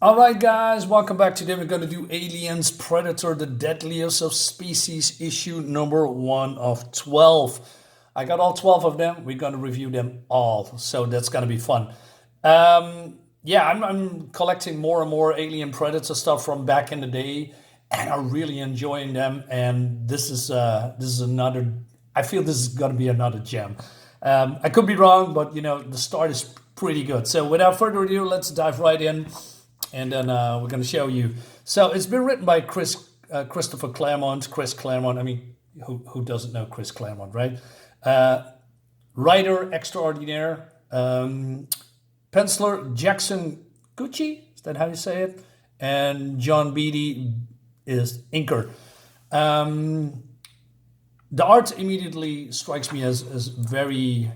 All right, guys, welcome back. Today we're going to do Aliens, Predator, the Deadliest of Species, issue number 1 of 12. I got all 12 of them. We're going to review them all, so that's going to be fun. I'm collecting more and more Alien Predator stuff from back in the day, and I'm really enjoying them. And this is another. I feel this is going to be another gem. I could be wrong, but the start is pretty good. So without further ado, let's dive right in. And then we're going to show you. So it's been written by Christopher Claremont. Chris Claremont. I mean, who doesn't know Chris Claremont, right? Writer extraordinaire. Penciler Jackson Guice. Is that how you say it? And John Beatty is inker. The art immediately strikes me as very,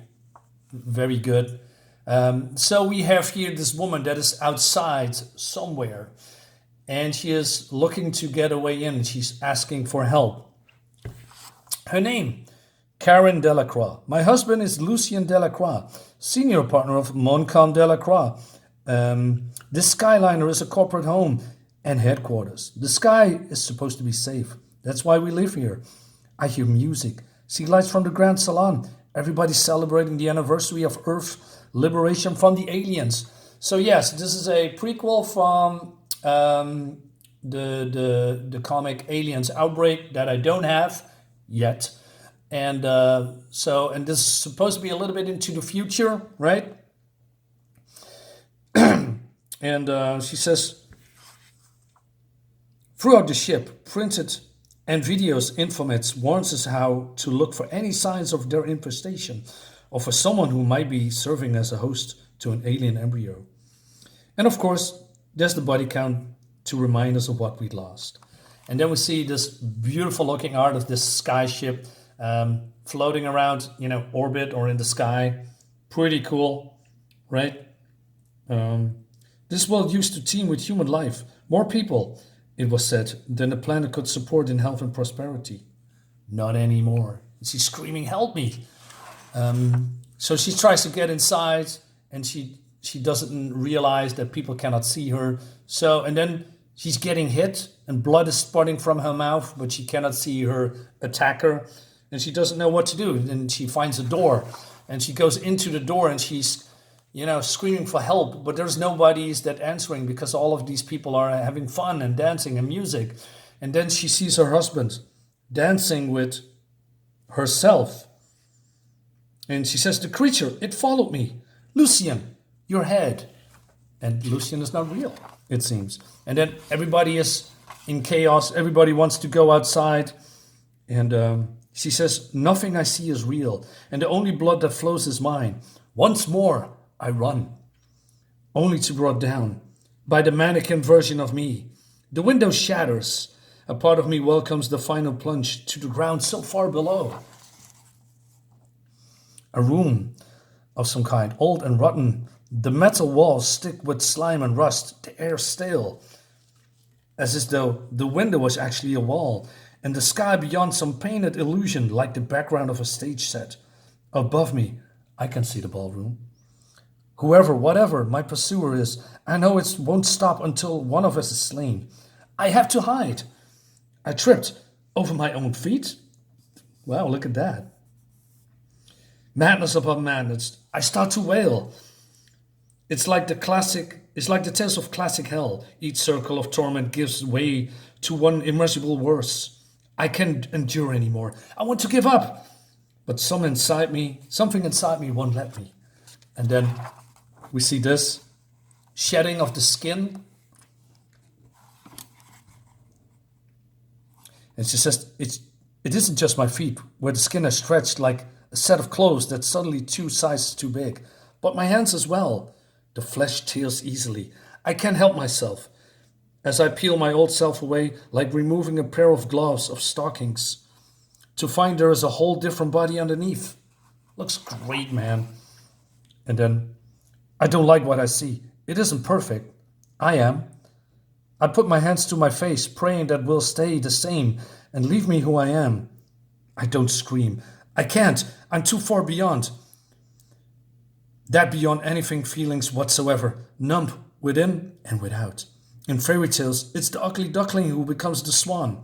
very good. So we have here this woman that is outside somewhere, and she is looking to get a way in. She's asking for help. Her name, Caryn Delacroix. My husband is Lucien Delacroix, senior partner of Montcalm Delacroix. This Skyliner is a corporate home and headquarters. The sky is supposed to be safe. That's why we live here. I hear music, see lights from the Grand Salon. Everybody's celebrating the anniversary of Earth's liberation from the aliens. So yes, this is a prequel from the comic Aliens Outbreak that I don't have yet. And this is supposed to be a little bit into the future, right? And she says, throughout the ship, printed and videos informats warns us how to look for any signs of their infestation or for someone who might be serving as a host to an alien embryo. And of course, there's the body count to remind us of what we lost. And then we see this beautiful looking art of this sky ship floating around, orbit or in the sky. Pretty cool, right? This world used to teem with human life. More people, it was said, than the planet could support in health and prosperity. Not anymore. She's screaming, help me. So she tries to get inside, and she doesn't realize that people cannot see her. And then she's getting hit, and blood is spurting from her mouth, but she cannot see her attacker, and she doesn't know what to do. And she finds a door, and she goes into the door, and she's screaming for help, but there's nobody's that answering because all of these people are having fun and dancing and music. And then she sees her husband dancing with herself. And she says, the creature, it followed me. Lucien, your head. And Lucien is not real, it seems. And then everybody is in chaos. Everybody wants to go outside. And she says, nothing I see is real. And the only blood that flows is mine. Once more, I run, only to be brought down by the mannequin version of me. The window shatters. A part of me welcomes the final plunge to the ground so far below. A room of some kind, old and rotten. The metal walls stick with slime and rust, the air stale, as though the window was actually a wall, and the sky beyond some painted illusion like the background of a stage set. Above me, I can see the ballroom. Whoever, whatever my pursuer is, I know it won't stop until one of us is slain. I have to hide. I tripped over my own feet. Wow, look at that. Madness upon madness. I start to wail. It's like the tales of classic hell. Each circle of torment gives way to one immeasurable worse. I can't endure anymore. I want to give up. But something inside me won't let me. And then we see this shedding of the skin. And she says, it isn't just my feet, where the skin is stretched like a set of clothes that's suddenly 2 sizes too big, but my hands as well. The flesh tears easily. I can't help myself as I peel my old self away, like removing a pair of gloves of stockings, to find there is a whole different body underneath. Looks great, man. And then, I don't like what I see. It isn't perfect. I am. I put my hands to my face, praying that will stay the same and leave me who I am. I don't scream. I can't. I'm too far beyond. That beyond anything feelings whatsoever, numb within and without. In fairy tales, it's the ugly duckling who becomes the swan.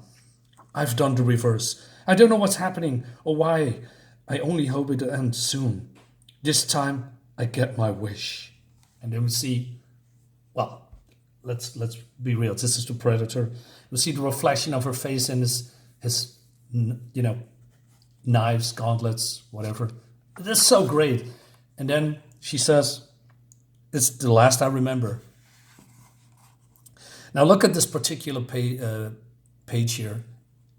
I've done the reverse. I don't know what's happening or why. I only hope it'll end soon. This time, I get my wish. And then we see, well, let's be real. This is the predator. We see the reflection of her face in his knives, gauntlets, whatever. That's so great. And then she says, "It's the last I remember." Now look at this particular page here.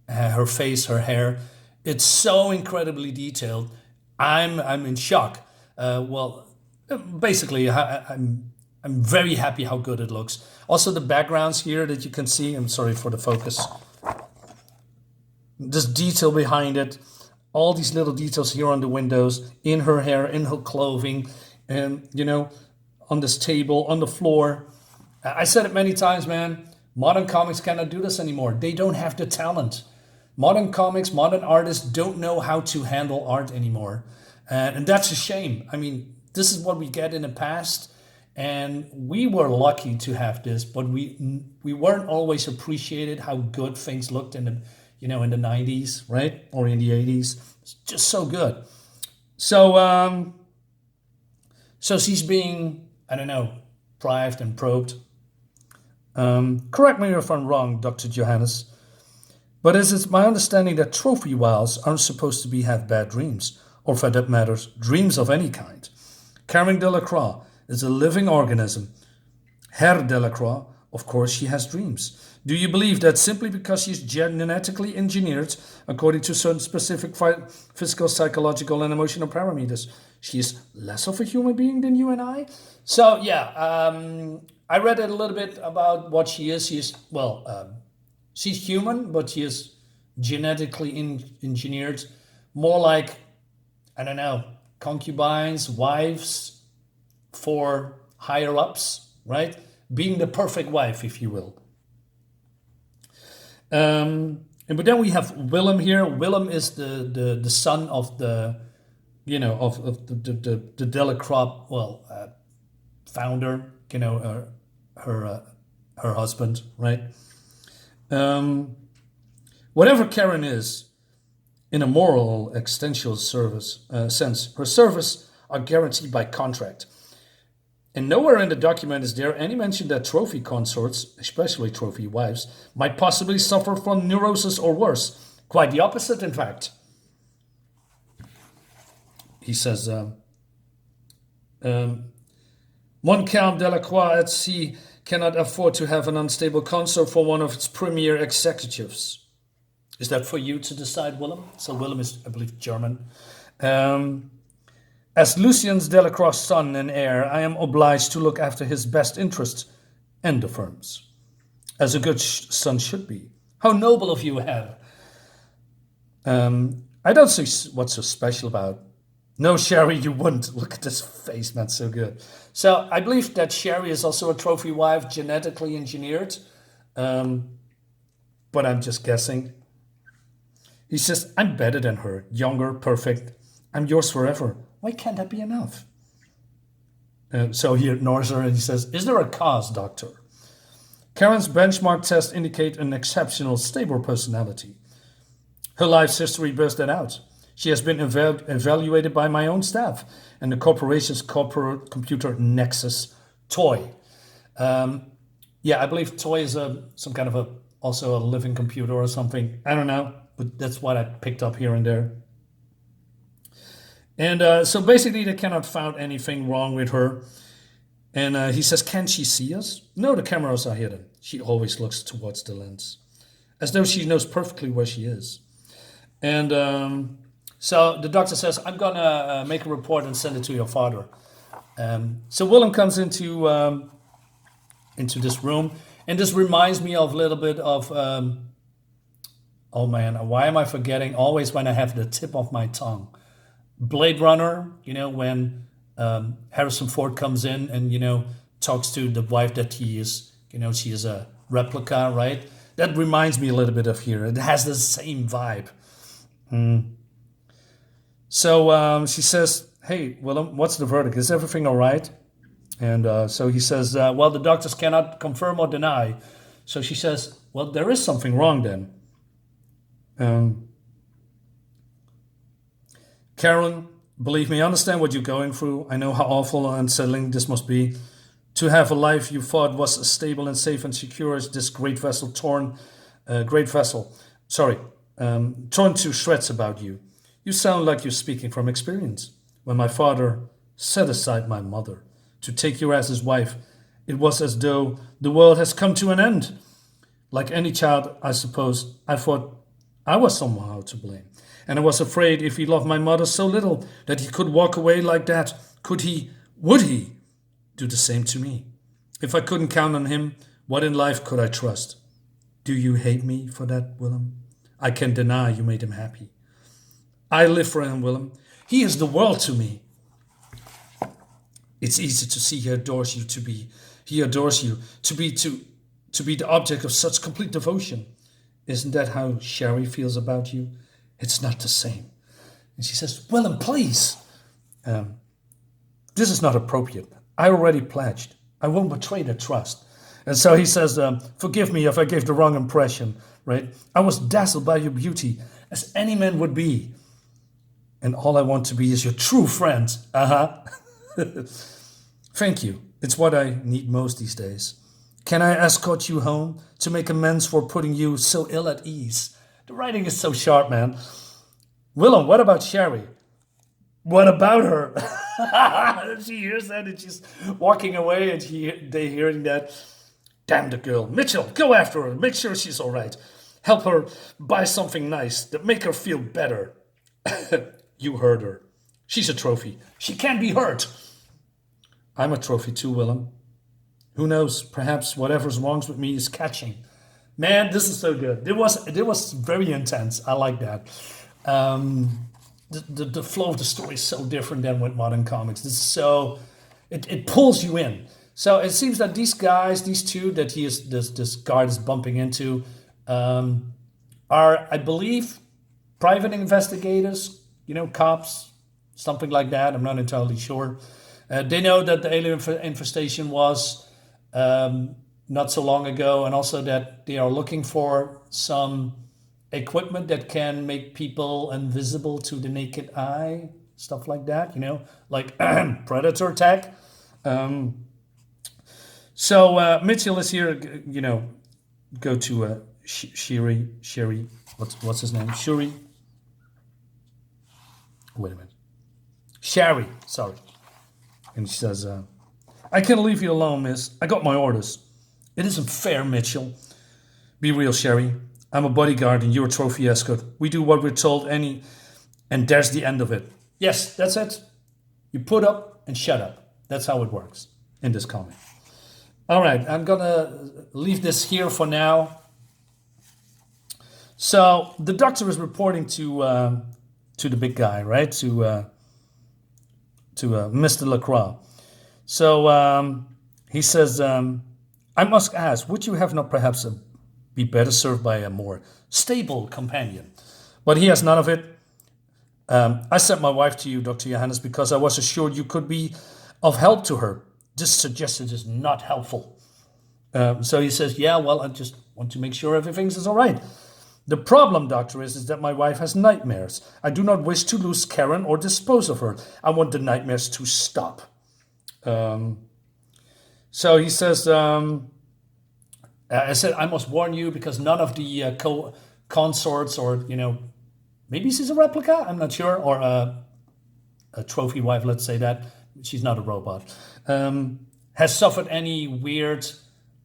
Her face, her hair. It's so incredibly detailed. I'm in shock. Basically, I'm very happy how good it looks. Also, the backgrounds here that you can see. I'm sorry for the focus. This detail behind it, all these little details here on the windows, in her hair, in her clothing, and on this table, on the floor. I said it many times, man. Modern comics cannot do this anymore. They don't have the talent. Modern comics, modern artists don't know how to handle art anymore. And that's a shame. I mean, this is what we get in the past. And we were lucky to have this, but we weren't always appreciated how good things looked in the in the 90s, right? Or in the 80s. It's just so good. So she's being, I don't know, prived and probed. Correct me if I'm wrong, Dr. Johannes, but is it my understanding that trophy wiles aren't supposed to have bad dreams, or for that matter, dreams of any kind? Caryn Delacroix is a living organism. Herr Delacroix, of course, she has dreams. Do you believe that simply because she's genetically engineered, according to certain specific physical, psychological, and emotional parameters, she is less of a human being than you and I? So, yeah, I read a little bit about what she is. She's human, but she is genetically engineered. More like, I don't know, concubines, wives for higher ups, right? Being the perfect wife, if you will. But then we have Willem here. Willem is the son of the Delacroix, founder. Her husband, right? Whatever Caryn is, in a moral existential sense, her services are guaranteed by contract. And nowhere in the document is there any mention that trophy consorts, especially trophy wives, might possibly suffer from neurosis or worse. Quite the opposite, in fact. He says, one Count Delacroix at sea cannot afford to have an unstable consort for one of its premier executives. Is that for you to decide, Willem? So Willem is, I believe, German. As Lucien's Delacroix' son and heir, I am obliged to look after his best interests and the firm's, as a good son should be. How noble of you, Herr. I don't see what's so special about. No, Sherry, you wouldn't. Look at this face, man, so good. So I believe that Sherry is also a trophy wife, genetically engineered. But I'm just guessing. He says, I'm better than her, younger, perfect. I'm yours forever. Why can't that be enough? So he ignores her and he says, is there a cause, doctor? Caryn's benchmark tests indicate an exceptional, stable personality. Her life's history bears that out. She has been evaluated by my own staff and the corporation's corporate computer Nexus toy. I believe toy is some kind of also a living computer or something. I don't know, but that's what I picked up here and there. And so basically they cannot find anything wrong with her. And he says, can she see us? No, the cameras are hidden. She always looks towards the lens, as though she knows perfectly where she is. And so the doctor says, I'm going to make a report and send it to your father. So Willem comes into this room. And this reminds me of a little bit of, oh man, why am I forgetting always when I have the tip of my tongue? Blade Runner, when Harrison Ford comes in and, talks to the wife that he is, she is a replica, right? That reminds me a little bit of here. It has the same vibe. So she says, hey, Willem, what's the verdict? Is everything all right? And so he says, well, the doctors cannot confirm or deny. So she says, well, there is something wrong then. Caryn, believe me, I understand what you're going through. I know how awful and unsettling this must be. To have a life you thought was as stable and safe and secure as this great vessel torn to shreds about you. You sound like you're speaking from experience. When my father set aside my mother to take you as his wife, it was as though the world has come to an end. Like any child, I suppose, I thought I was somehow to blame. And I was afraid if he loved my mother so little that he could walk away like that, would he do the same to me? If I couldn't count on him, what in life could I trust? Do you hate me for that, Willem? I can deny you made him happy. I live for him, Willem. He is the world to me. It's easy to see he adores you to be the object of such complete devotion. Isn't that how Sherry feels about you? It's not the same. And she says, Willem, please. This is not appropriate. I already pledged. I won't betray the trust. And so he says, forgive me if I gave the wrong impression, right? I was dazzled by your beauty, as any man would be. And all I want to be is your true friend. Thank you. It's what I need most these days. Can I escort you home to make amends for putting you so ill at ease? The writing is so sharp, man. Willem, what about Sherry? What about her? She hears that and she's walking away and they hearing that. Damn the girl. Mitchell, go after her. Make sure she's all right. Help her buy something nice that make her feel better. You heard her. She's a trophy. She can't be hurt. I'm a trophy too, Willem. Who knows? Perhaps whatever's wrong with me is catching. Man, this is so good. It was very intense. I like that. The flow of the story is so different than with modern comics. It pulls you in. So it seems that these guys, these two that this guard is bumping into, are, I believe, private investigators, cops, something like that. I'm not entirely sure. They know that the alien infestation was not so long ago, and also that they are looking for some equipment that can make people invisible to the naked eye, stuff like that, like predator tech. So Mitchell is here, go to Sherry, what's his name? Shuri. Wait a minute. Sherry, sorry. And she says, I can't leave you alone, miss. I got my orders. It isn't fair, Mitchell. Be real, Sherry. I'm a bodyguard and you're a trophy escort. We do what we're told and there's the end of it. Yes, that's it. You put up and shut up. That's how it works in this comic. All right, I'm gonna leave this here for now. So the doctor is reporting to the big guy, right? To Mr. Delacroix. So he says, I must ask, would you have not perhaps be better served by a more stable companion? But he has none of it. I sent my wife to you, Dr. Johannes, because I was assured you could be of help to her. This suggestion is not helpful. So he says, yeah, well, I just want to make sure everything is all right. The problem, doctor, is that my wife has nightmares. I do not wish to lose Caryn or dispose of her. I want the nightmares to stop. So he says, I said, I must warn you because none of the consorts or, maybe she's a replica, I'm not sure, or a trophy wife, let's say that. She's not a robot. Has suffered any weird,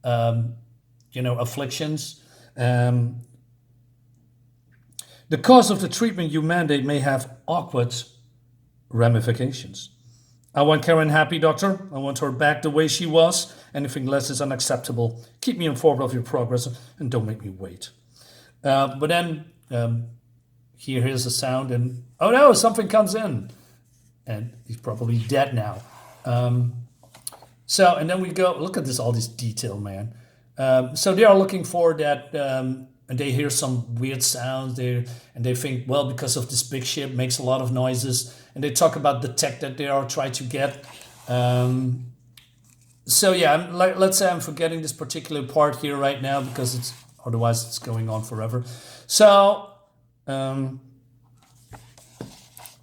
afflictions. The cause of the treatment you mandate may have awkward ramifications. I want Caryn happy, doctor. I want her back the way she was. Anything less is unacceptable. Keep me informed of your progress and don't make me wait. But then he hears a sound and, oh no, something comes in. And he's probably dead now. And then we go, look at all this detail, man. So they are looking for that, and they hear some weird sounds there, and they think, well, because of this big ship makes a lot of noises, and they talk about the tech that they are trying to get. So yeah, let's say I'm forgetting this particular part here right now because otherwise it's going on forever. So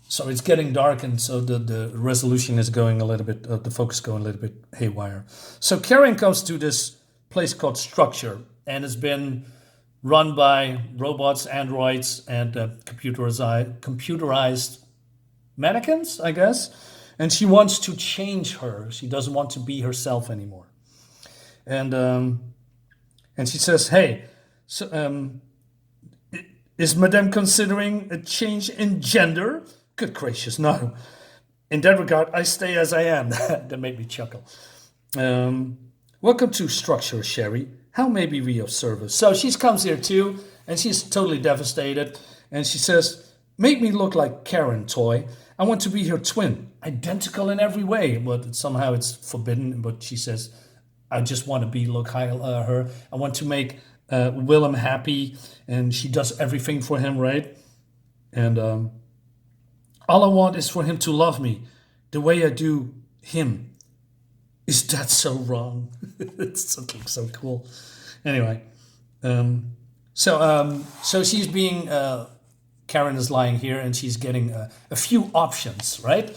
so it's getting dark, and so the resolution is going a little bit, the focus going a little bit haywire. So Caryn comes to this place called Structure, and it's been run by robots, androids, and computerized mannequins, I guess. And she wants to change her. She doesn't want to be herself anymore. And she says, "Hey, so, is Madame considering a change in gender?" Good gracious, no. In that regard, I stay as I am. That made me chuckle. Welcome to Structure, Sherry. How may we be of service? So she comes here too, and she's totally devastated. And she says, "Make me look like Caryn, toy. I want to be her twin, identical in every way." But somehow it's forbidden. But she says, "I just want to look her. I want to make Willem happy." And she does everything for him, right? And all I want is for him to love me the way I do him. Is that so wrong? It's something so cool. Anyway, so she's being Caryn is lying here, and she's getting a few options, right?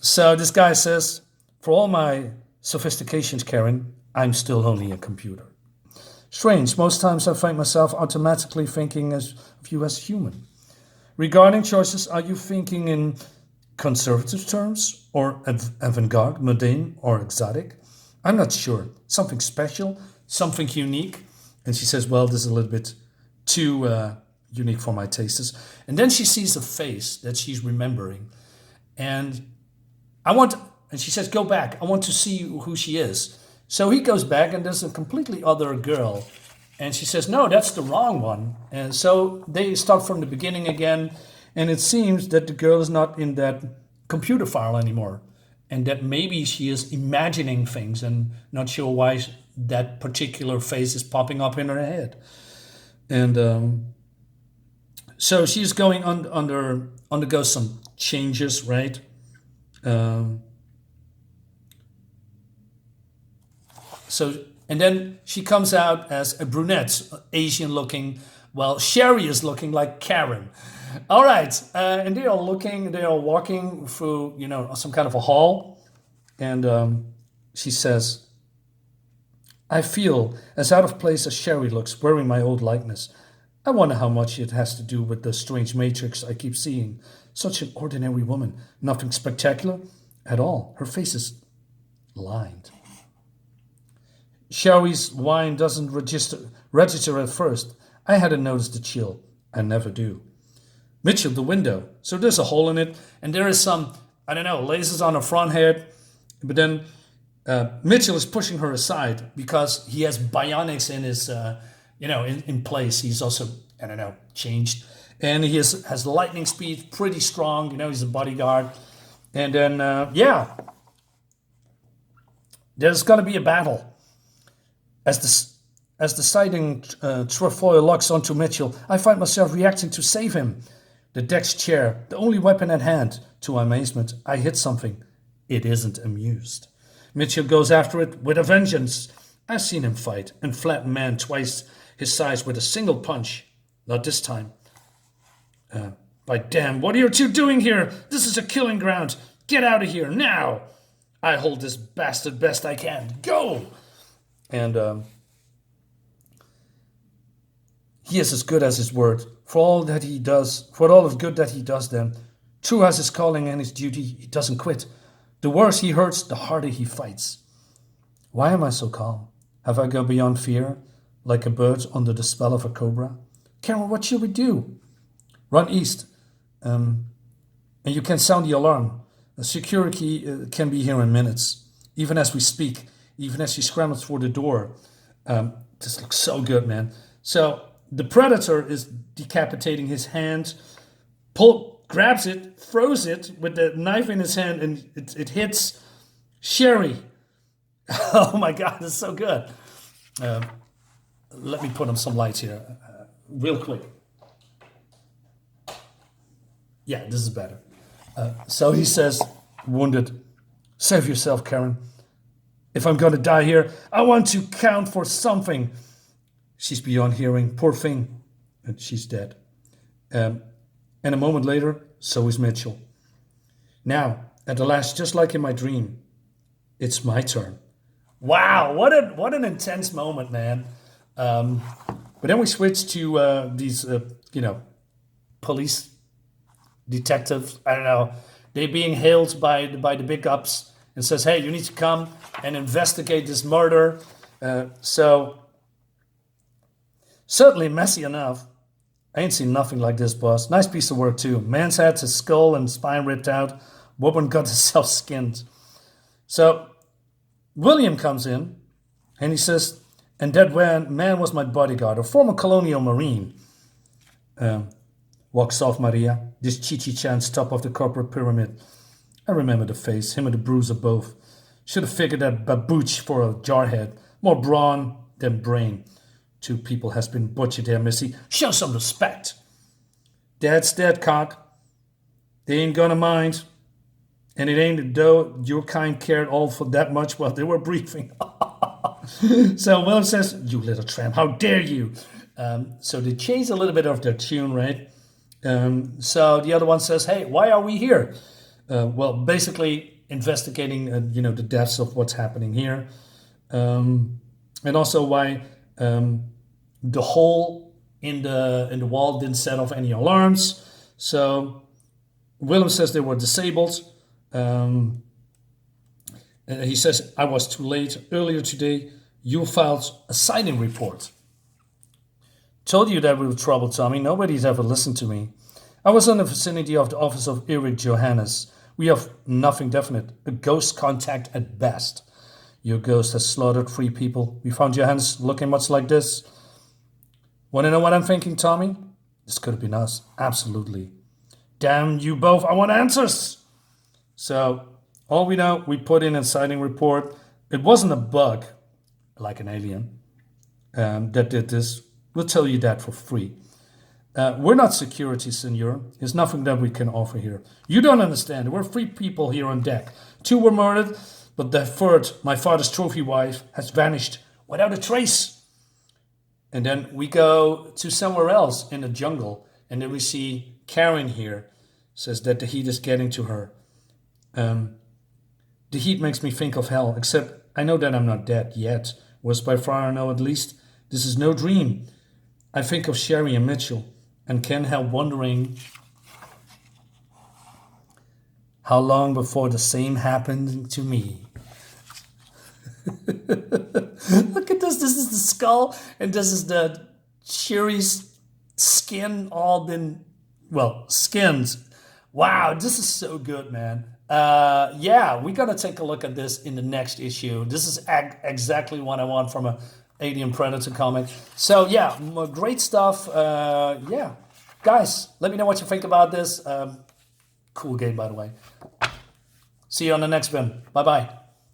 So this guy says, "For all my sophistications, Caryn, I'm still only a computer. Strange. Most times I find myself automatically thinking of you as human. Regarding choices, are you thinking in conservative terms, or avant-garde, modern, or exotic? I'm not sure. Something special, something unique." And she says, "Well, this is a little bit too unique for my tastes." And then she sees a face that she's remembering. And she says, "Go back. I want to see who she is." So he goes back, and there's a completely other girl. And she says, "No, that's the wrong one." And so they start from the beginning again. And it seems that the girl is not in that computer file anymore. And that maybe she is imagining things and not sure why that particular face is popping up in her head. And so she's going undergo some changes, right? And then she comes out as a brunette, Asian looking. Well, Sherry is looking like Caryn. All right, and they are walking through, some kind of a hall. And she says, "I feel as out of place as Sherry looks, wearing my old likeness. I wonder how much it has to do with the strange matrix I keep seeing. Such an ordinary woman, nothing spectacular at all. Her face is lined." Sherry's whine doesn't register at first. I hadn't noticed the chill. I never do. Mitchell, the window. So there's a hole in it, and there is some, I don't know, lasers on her front head. But then Mitchell is pushing her aside because he has bionics in his, in place. He's also, I don't know, changed. And he has lightning speed, pretty strong. He's a bodyguard. And then, there's going to be a battle. As the siding trefoil locks onto Mitchell, I find myself reacting to save him. The deck's chair, the only weapon at hand. To my amazement, I hit something. It isn't amused. Mitchell goes after it with a vengeance. I've seen him fight and flatten man twice his size with a single punch. Not this time. By damn, what are you two doing here? This is a killing ground. Get out of here, now! I hold this bastard best I can. Go! And he is as good as his word. For all of good that he does then, true as his calling and his duty, he doesn't quit. The worse he hurts, the harder he fights. Why am I so calm? Have I gone beyond fear, like a bird under the spell of a cobra? Caryn, what should we do? Run east, and you can sound the alarm. Security can be here in minutes, even as we speak, even as she scrambles for the door. This looks so good, man. So the predator is decapitating his hand, grabs it, throws it with the knife in his hand, and it hits Sherry. Oh my God, it's so good. Let me put on some lights here, real quick. Yeah, this is better. So he says, wounded, "Save yourself, Caryn. If I'm gonna die here, I want to count for something. She's beyond hearing. Poor thing. And she's dead. And a moment later, so is Mitchell. Now, at the last, just like in my dream, it's my turn. Wow, what an intense moment, man. But then we switch to these, police detectives. I don't know. They're being hailed by the big ups and says, hey, you need to come and investigate this murder. So, certainly messy enough. I ain't seen nothing like this, boss. Nice piece of work, too. Man's had his skull and spine ripped out. Woman got herself skinned. So, William comes in, and he says, and that man was my bodyguard, a former colonial marine. Walks off Maria, this Chichi-chan's top of the corporate pyramid. I remember the face, him and the bruiser both. Should have figured that babooch for a jarhead. More brawn than brain. 2 people has been butchered here, missy. Show some respect. Dad's dead, cock. They ain't gonna mind. And it ain't though your kind cared all for that much while they were briefing. So William says, you little tramp, how dare you? So they chase a little bit of their tune, right? So the other one says, hey, why are we here? Well, basically investigating, the depths of what's happening here. And also why the hole in the wall didn't set off any alarms. So Willem says they were disabled. And he says, I was too late. Earlier today, you filed a sighting report. Told you that we were trouble, Tommy. Nobody's ever listened to me. I was in the vicinity of the office of Eric Johannes. We have nothing definite. A ghost contact at best. Your ghost has slaughtered 3 people. We found Johannes looking much like this. Want to know what I'm thinking, Tommy? This could have been us. Absolutely. Damn you both. I want answers. So, all we know, we put in a sighting report. It wasn't a bug, like an alien, that did this. We'll tell you that for free. We're not security, senor. There's nothing that we can offer here. You don't understand. There were 3 people here on deck. 2 were murdered, but the 3rd, my father's trophy wife, has vanished without a trace. And then we go to somewhere else in the jungle, and then we see Caryn here, says that the heat is getting to her. The heat makes me think of hell, except I know that I'm not dead yet. Was by far I know at least. This is no dream. I think of Sherry and Mitchell and can't help wondering how long before the same happened to me. Look at this. This is the skull, and this is the Sherry's skin all been, skinned. Wow, this is so good, man. We gotta take a look at this in the next issue. This is exactly what I want from a Alien Predator comic. So yeah, great stuff. Guys, let me know what you think about this. Cool game, by the way. See you on the next one. Bye bye.